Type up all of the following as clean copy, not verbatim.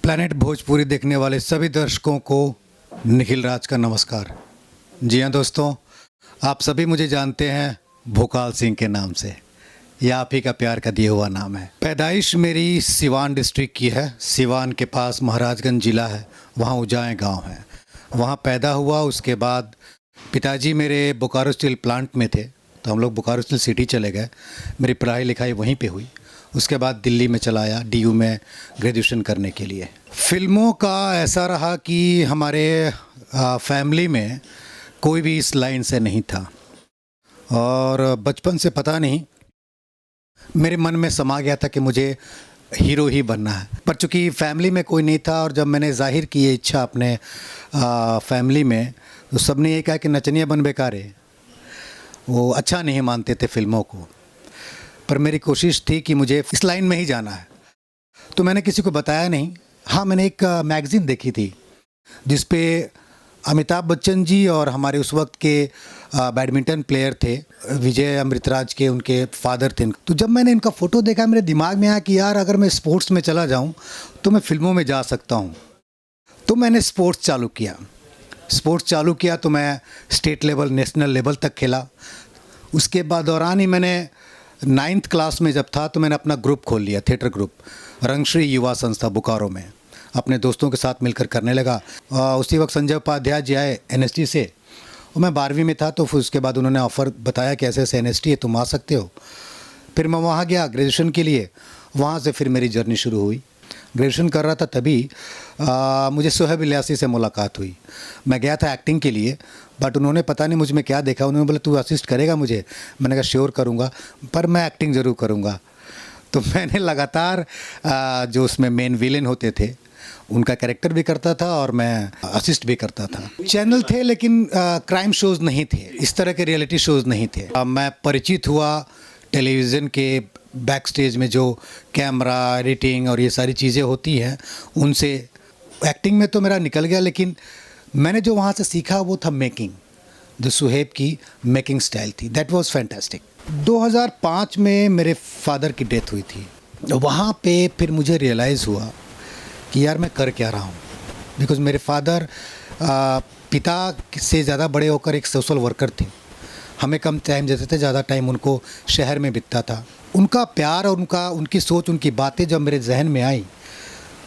Planet Bhojpuri देखने वाले सभी दर्शकों को निखिल राज का नमस्कार। जी हाँ दोस्तों, आप सभी मुझे जानते हैं भोकाल सिंह के नाम से। यह आप ही का प्यार का दिया हुआ नाम है। पैदाइश मेरी सिवान डिस्ट्रिक्ट की है। सिवान के पास महाराजगंज ज़िला है, वहाँ उजाएँ गांव है, वहाँ पैदा हुआ। उसके बाद पिताजी मेरे बोकारो स्टील प्लांट में थे, तो हम लोग बोकारो स्टील सिटी चले गए। मेरी पढ़ाई लिखाई वहीं पे हुई। उसके बाद दिल्ली में चला आया डीयू में ग्रेजुएशन करने के लिए। फिल्मों का ऐसा रहा कि हमारे फैमिली में कोई भी इस लाइन से नहीं था, और बचपन से पता नहीं मेरे मन में समा गया था कि मुझे हीरो ही बनना है। पर चूँकि फैमिली में कोई नहीं था, और जब मैंने जाहिर की ये इच्छा अपने फैमिली में, तो सबने ये कहा कि नचनिया बन बेकारे। वो अच्छा नहीं मानते थे फिल्मों को, पर मेरी कोशिश थी कि मुझे इस लाइन में ही जाना है। तो मैंने किसी को बताया नहीं। हाँ, मैंने एक मैगज़ीन देखी थी जिस पे अमिताभ बच्चन जी और हमारे उस वक्त के बैडमिंटन प्लेयर थे विजय अमृतराज के, उनके फादर थे। तो जब मैंने इनका फ़ोटो देखा, मेरे दिमाग में आया कि यार अगर मैं स्पोर्ट्स में चला जाऊं तो मैं फिल्मों में जा सकता हूं। तो मैंने स्पोर्ट्स चालू किया तो मैं स्टेट लेवल, नेशनल लेवल तक खेला। उसके बाद दौरान ही मैंने 9th क्लास में जब था तो मैंने अपना ग्रुप खोल लिया, थिएटर ग्रुप, रंगश्री युवा संस्था बोकारो में, अपने दोस्तों के साथ मिलकर करने लगा। उसी वक्त संजय उपाध्याय जी आए NST से, और मैं 12वीं में था। तो फिर उसके बाद उन्होंने ऑफ़र बताया कि ऐसे ऐसे NST है, तुम आ सकते हो। फिर मैं वहाँ गया ग्रेजुएशन के लिए। वहाँ से फिर मेरी जर्नी शुरू हुई। ग्रेजुएशन कर रहा था तभी मुझे सोहेब इलियासी से मुलाकात हुई। मैं गया था एक्टिंग के लिए, बट उन्होंने पता नहीं मुझ में क्या देखा। उन्होंने बोला तू असिस्ट करेगा मुझे? मैंने कहा श्योर करूँगा, पर मैं एक्टिंग ज़रूर करूँगा। तो मैंने लगातार जो उसमें मेन विलेन होते थे उनका कैरेक्टर भी करता था, और मैं असिस्ट भी करता था। चैनल थे लेकिन क्राइम शोज़ नहीं थे, इस तरह के रियलिटी शोज़ नहीं थे। मैं परिचित हुआ टेलीविज़न के बैक स्टेज में, जो कैमरा, एडिटिंग और ये सारी चीज़ें होती हैं उनसे। एक्टिंग में तो मेरा निकल गया, लेकिन मैंने जो वहाँ से सीखा वो था मेकिंग, जो सुहेब की मेकिंग स्टाइल थी। That was fantastic. 2005 में मेरे फादर की डेथ हुई थी। वहाँ पे फिर मुझे रियलाइज़ हुआ कि यार मैं कर क्या रहा हूँ। बिकॉज़ मेरे फादर पिता से ज़्यादा बड़े होकर एक सोशल वर्कर थे। हमें कम टाइम देते थे, ज़्यादा टाइम उनको शहर में बीतता था। उनका प्यार और उनकी सोच, उनकी बातें जब मेरे जहन में आई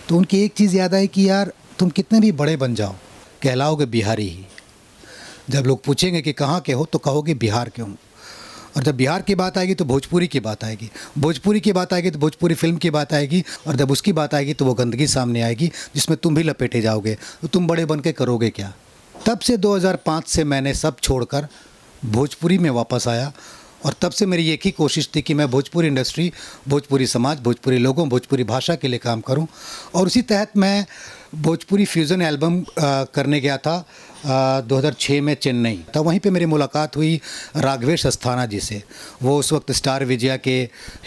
तो उनकी एक चीज़ याद आई कि यार तुम कितने भी बड़े बन जाओ, कहलाओगे बिहारी ही। जब लोग पूछेंगे कि कहाँ के हो तो कहोगे बिहार के हूँ। और जब बिहार की बात आएगी तो भोजपुरी की बात आएगी, भोजपुरी की बात आएगी तो भोजपुरी फिल्म की बात आएगी, और जब उसकी बात आएगी तो वो गंदगी सामने आएगी जिसमें तुम भी लपेटे जाओगे। तो तुम बड़े बन के करोगे क्या? तब से 2005 से मैंने सब छोड़कर भोजपुरी में वापस आया, और तब से मेरी एक ही कोशिश थी कि मैं भोजपुरी इंडस्ट्री, भोजपुरी समाज, भोजपुरी लोगों, भोजपुरी भाषा के लिए काम करूं। और उसी तहत मैं भोजपुरी फ्यूज़न एल्बम करने गया था 2006 में चेन्नई। तब वहीं पे मेरी मुलाकात हुई राघवेश अस्थाना जी से। वो उस वक्त स्टार विजया के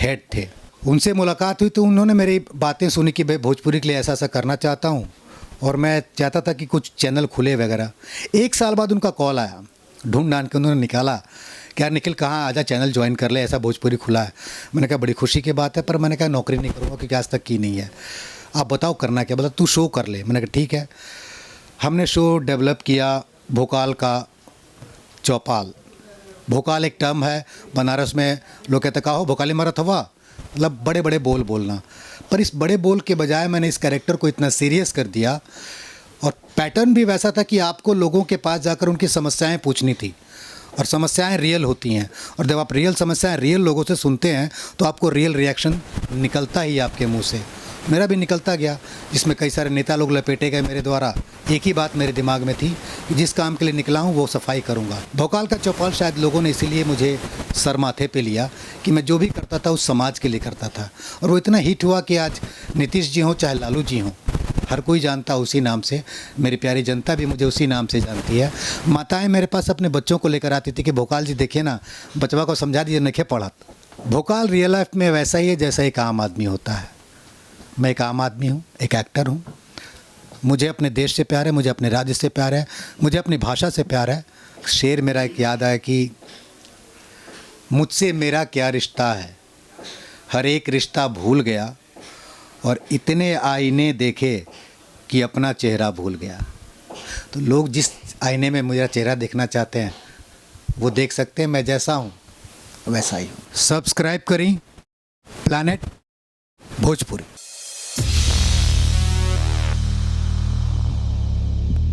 हेड थे। उनसे मुलाकात हुई तो उन्होंने मेरी बातें सुनी कि भाई भोजपुरी के लिए ऐसा ऐसा करना चाहता हूँ, और मैं चाहता था कि कुछ चैनल खुले वगैरह। 1 साल बाद उनका कॉल आया, ढूंढ ढांड के उन्होंने निकाला, क्या निखिल कहाँ, आजा चैनल ज्वाइन कर ले, ऐसा भोजपुरी खुला है। मैंने कहा बड़ी खुशी की बात है, पर मैंने कहा नौकरी नहीं करूँगा क्योंकि आज तक की नहीं है। आप बताओ करना क्या? बोला तू शो कर ले। मैंने कहा ठीक है। हमने शो डेवलप किया भोकाल का चौपाल। भोकाल एक टर्म है बनारस में, लोग कहते कहा हो भोकाली मरत हवा, मतलब बड़े बड़े बोल बोलना। पर इस बड़े बोल के बजाय मैंने इस कैरेक्टर को इतना सीरियस कर दिया, और पैटर्न भी वैसा था कि आपको लोगों के पास जाकर उनकी समस्याएं पूछनी थी, और समस्याएं रियल होती हैं। और जब आप रियल समस्याएं रियल लोगों से सुनते हैं तो आपको रियल रिएक्शन निकलता ही आपके मुंह से। मेरा भी निकलता गया, जिसमें कई सारे नेता लोग लपेटे गए मेरे द्वारा। एक ही बात मेरे दिमाग में थी कि जिस काम के लिए निकला हूँ वो सफाई करूँगा। भोकाल का चौपाल शायद लोगों ने इसीलिए मुझे सर माथे पे लिया कि मैं जो भी करता था उस समाज के लिए करता था। और वो इतना हिट हुआ कि आज नीतीश जी हों चाहे लालू जी हों, हर कोई जानता उसी नाम से। मेरी प्यारी जनता भी मुझे उसी नाम से जानती है। माताएं मेरे पास अपने बच्चों को लेकर आती थी कि भोकाल जी देखिए ना, बचवा को समझा दीजिए, नहीं पढ़ा। भोकाल रियल लाइफ में वैसा ही है जैसा एक आम आदमी होता है। मैं एक आम आदमी हूँ, एक एक्टर हूँ। मुझे अपने देश से प्यार है, मुझे अपने राज्य से प्यार है, मुझे अपनी भाषा से प्यार है। शेर मेरा एक याद आया कि मुझसे मेरा क्या रिश्ता है, हर एक रिश्ता भूल गया, और इतने आईने देखे कि अपना चेहरा भूल गया। तो लोग जिस आईने में मेरा चेहरा देखना चाहते हैं वो देख सकते हैं, मैं जैसा हूँ वैसा ही हूँ। सब्सक्राइब करें प्लैनेट भोजपुरी।